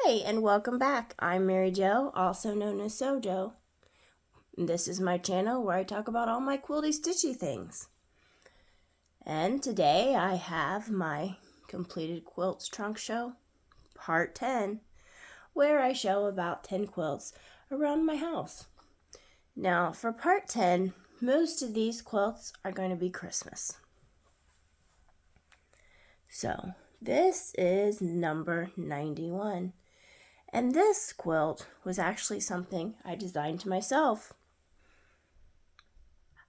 Hi, and welcome back. I'm Mary Jo, also known as Sojo. This is my channel where I talk about all my quilty stitchy things. And today I have my completed quilts trunk show, part 10, where I show about 10 quilts around my house. Now, for part 10, most of these quilts are going to be Christmas. So, this is number 91. And this quilt was actually something I designed to myself.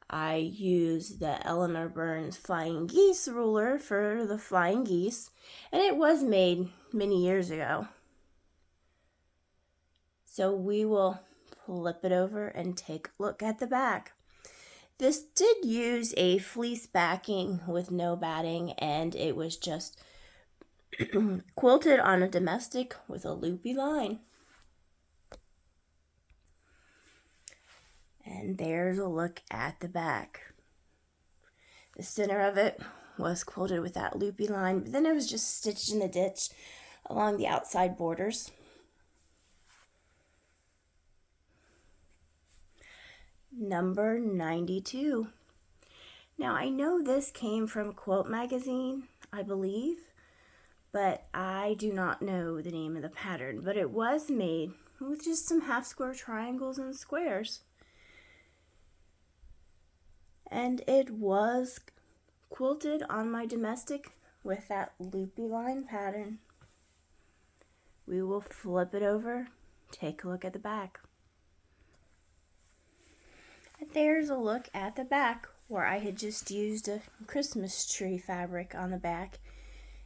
I used the Eleanor Burns Flying Geese ruler for the flying geese, and it was made many years ago. So we will flip it over and take a look at the back. This did use a fleece backing with no batting, and it was just quilted on a domestic with a loopy line. And there's a look at the back. The center of it was quilted with that loopy line, but then it was just stitched in the ditch along the outside borders. Number 92. Now I know this came from Quilt magazine, I believe, but I do not know the name of the pattern, but it was made with just some half square triangles and squares. And it was quilted on my domestic with that loopy line pattern. We will flip it over, take a look at the back. And there's a look at the back where I had just used a Christmas tree fabric on the back,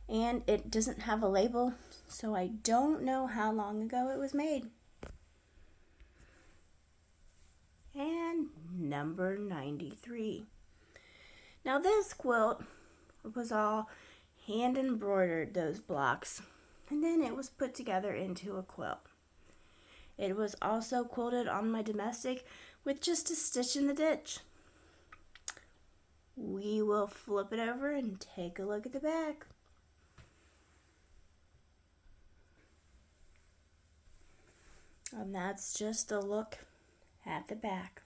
and it doesn't have a label, so I don't know how long ago it was made. And number 93. Now this quilt was all hand embroidered, those blocks, and then it was put together into a quilt. It was also quilted on my domestic with just a stitch in the ditch. We will flip it over and take a look at the back. And that's just a look at the back.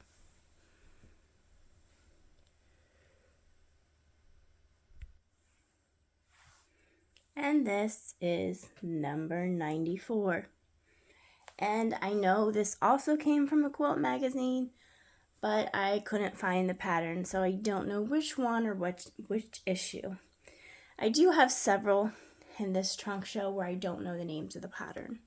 And this is number 94. And I know this also came from a quilt magazine, but I couldn't find the pattern, so I don't know which one or which issue. I do have several in this trunk show where I don't know the names of the pattern.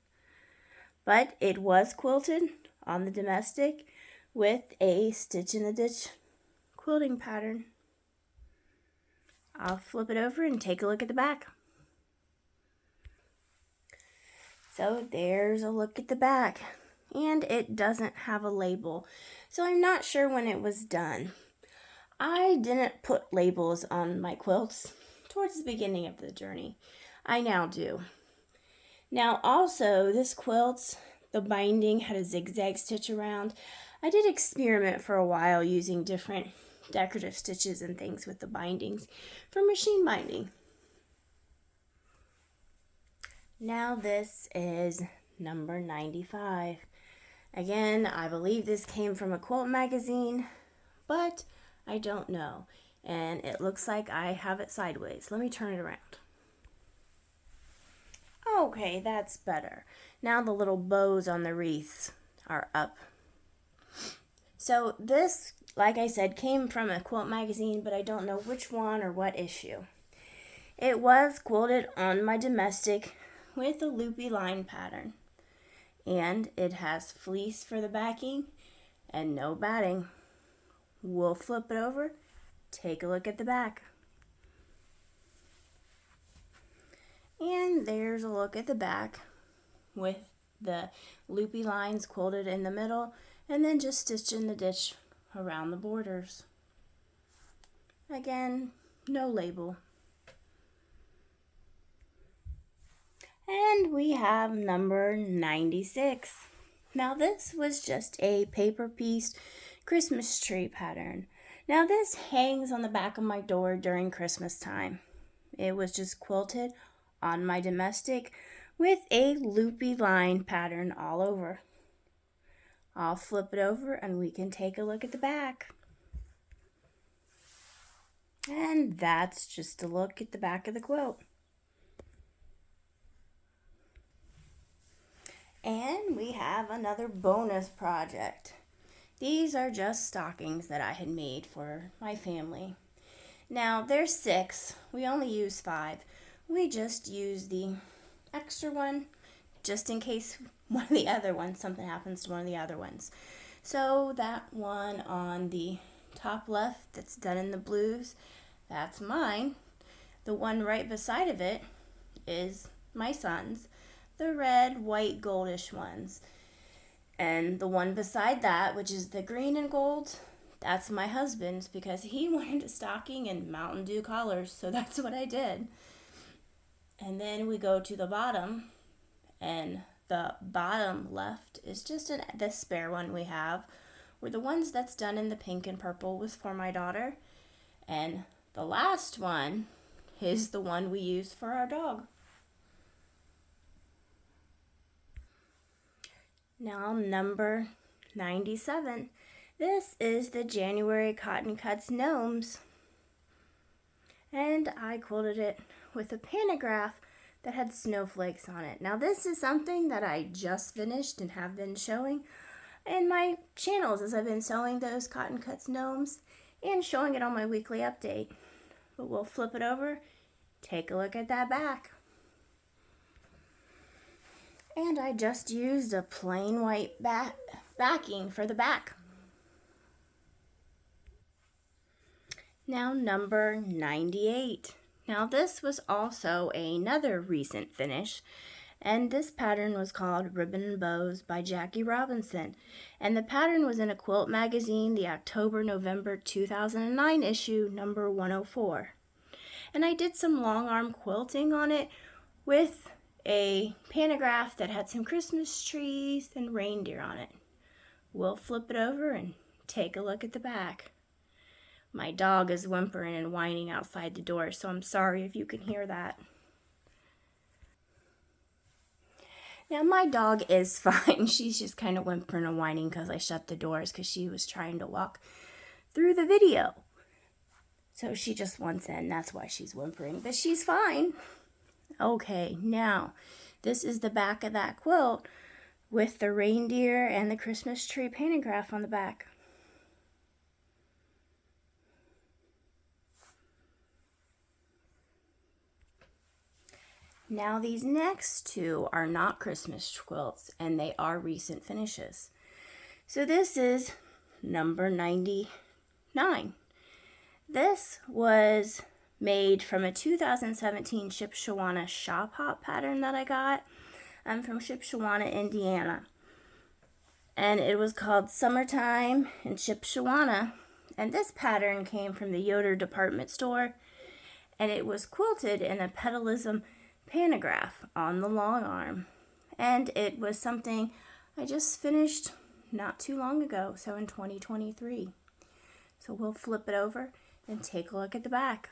But it was quilted on the domestic with a stitch in the ditch quilting pattern. I'll flip it over and take a look at the back. So there's a look at the back, and it doesn't have a label, so I'm not sure when it was done. I didn't put labels on my quilts towards the beginning of the journey. I now do. Now also, this quilt, the binding had a zigzag stitch around. I did experiment for a while using different decorative stitches and things with the bindings for machine binding. Now this is number 95. Again, I believe this came from a quilt magazine, but I don't know. And it looks like I have it sideways. Let me turn it around. Okay, that's better. Now the little bows on the wreaths are up. So this, like I said, came from a quilt magazine, but I don't know which one or what issue. It was quilted on my domestic with a loopy line pattern, and it has fleece for the backing and no batting. We'll flip it over, take a look at the back. And there's a look at the back with the loopy lines quilted in the middle and then just stitched in the ditch around the borders. Again, no label. And we have number 96. Now this was just a paper piece Christmas tree pattern. Now this hangs on the back of my door during Christmas time. It was just quilted on my domestic with a loopy line pattern all over. I'll flip it over and we can take a look at the back. And that's just a look at the back of the quilt. And we have another bonus project. These are just stockings that I had made for my family. Now, there's 6. We only use 5. We just use the extra one just in case one of the other ones, something happens to one of the other ones. So that one on the top left that's done in the blues, that's mine. The one right beside of it is my son's, the red, white, goldish ones. And the one beside that, which is the green and gold, that's my husband's because he wanted a stocking in Mountain Dew colors, so that's what I did. And then we go to the bottom, and the bottom left is just the spare one we have, where the ones that's done in the pink and purple was for my daughter. And the last one is the one we use for our dog. Now number 97. This is the January Cotton Cuts Gnomes. And I quilted it with a pantograph that had snowflakes on it. Now this is something that I just finished and have been showing in my channels as I've been sewing those Cotton Cuts Gnomes and showing it on my weekly update. But we'll flip it over, take a look at that back. And I just used a plain white backing for the back. Now number 98. Now this was also another recent finish, and this pattern was called Ribbon and Bows by Jackie Robinson. And the pattern was in a Quilt magazine, the October-November 2009 issue, number 104. And I did some long arm quilting on it with a pantograph that had some Christmas trees and reindeer on it. We'll flip it over and take a look at the back. My dog is whimpering and whining outside the door, so I'm sorry if you can hear that. Now my dog is fine. She's just kind of whimpering and whining because I shut the doors because she was trying to walk through the video. So she just wants in, that's why she's whimpering, but she's fine. Okay, now this is the back of that quilt with the reindeer and the Christmas tree pantograph on the back. Now these next two are not Christmas quilts and they are recent finishes. So this is number 99. This was made from a 2017 Shipshewana Shop Hop pattern that I got from Shipshewana, Indiana. And it was called Summertime in Shipshewana. And this pattern came from the Yoder department store. And it was quilted in a Petalism pantograph on the long arm. And it was something I just finished not too long ago, so in 2023. So we'll flip it over and take a look at the back.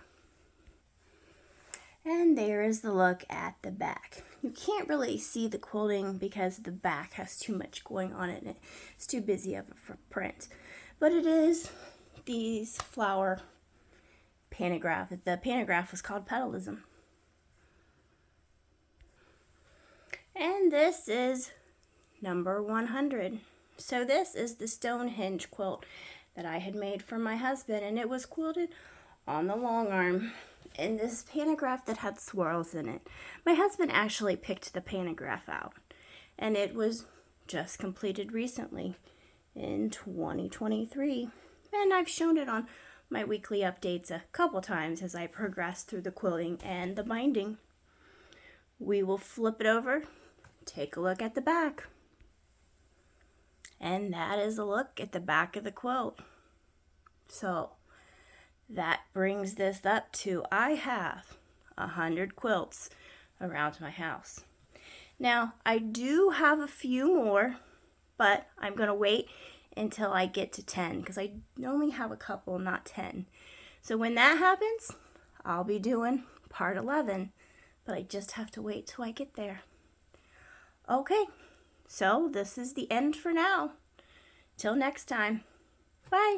And there is the look at the back. You can't really see the quilting because the back has too much going on it and it's too busy of a print. But it is these flower pantograph. The pantograph was called Petalism. And this is number 100. So this is the Stonehenge quilt that I had made for my husband, and it was quilted on the long arm in this pantograph that had swirls in it. My husband actually picked the pantograph out, and it was just completed recently in 2023. And I've shown it on my weekly updates a couple times as I progress through the quilting and the binding. We will flip it over, take a look at the back. And that is a look at the back of the quilt. So that brings this up to, I have 100 quilts around my house. Now, I do have a few more, but I'm going to wait until I get to 10 because I only have a couple, not 10. So when that happens, I'll be doing part 11, but I just have to wait till I get there. Okay, so this is the end for now. Till next time. Bye.